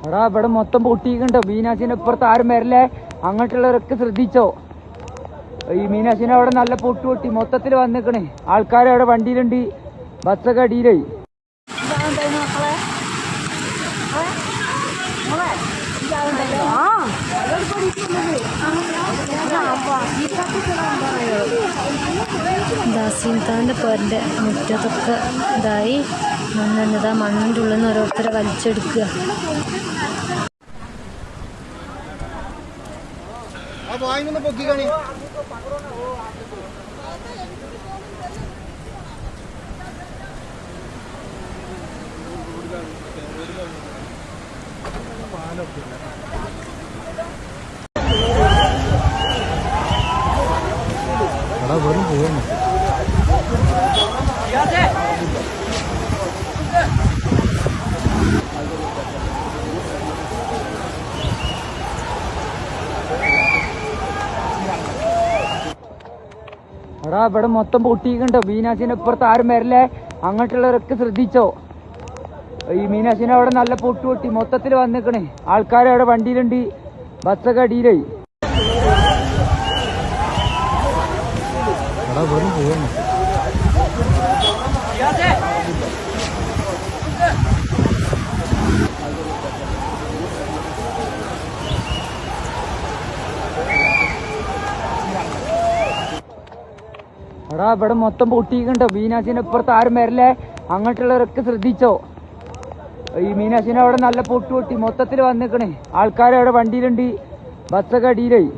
എടാ ഇവിടെ മൊത്തം പൊട്ടിക്കണ്ടോ. മീനാശിന്റെ ഇപ്പുറത്ത് ആരും വരല്ലേ, അങ്ങോട്ടുള്ളവരൊക്കെ ശ്രദ്ധിച്ചോ. ഈ മീനാശിനെ അവിടെ നല്ല പൊട്ടി മൊത്തത്തിൽ വന്നിക്കണേ. ആൾക്കാരവിടെ വണ്ടിയിലുണ്ട്, ബസ്സൊക്കെ അടിയിലായി. ദാസീൻഖാന്റെ പേരിന്റെ മുറ്റത്തൊക്കെ ഇതായി മണ്ണെണ്ണതാ. മണ്ണിൻ്റെ ഉള്ളിൽ നിന്ന് ഓരോരുത്തരെ വലിച്ചെടുക്കുക. എടാ ഇവിടെ മൊത്തം പൊട്ടിക്കണ്ടോ. മീനാശിന്റെ ഇപ്പുറത്ത് ആരും വരല്ലേ, അങ്ങോട്ടുള്ളവരൊക്കെ ശ്രദ്ധിച്ചോ. ഈ മീനാശിനെ അവിടെ നല്ല പൊട്ടി മൊത്തത്തിൽ വന്നിക്കണേ. ആൾക്കാരവിടെ വണ്ടിയിലുണ്ട്, ബസ്സൊക്കെ അടിയിലായി. എടാ ഇവിടെ മൊത്തം പൊട്ടിക്കണ്ടോ. മീനാശിന്റെ ഇപ്പുറത്ത് ആരും വരല്ലേ, അങ്ങോട്ടുള്ളവരൊക്കെ ശ്രദ്ധിച്ചോ. ഈ മീനാശിനെ അവിടെ നല്ല പൊട്ടി മൊത്തത്തിൽ വന്നിക്കണേ. ആൾക്കാരവിടെ വണ്ടിയിലുണ്ട്, ബസ്സൊക്കെ അടിയിലായി.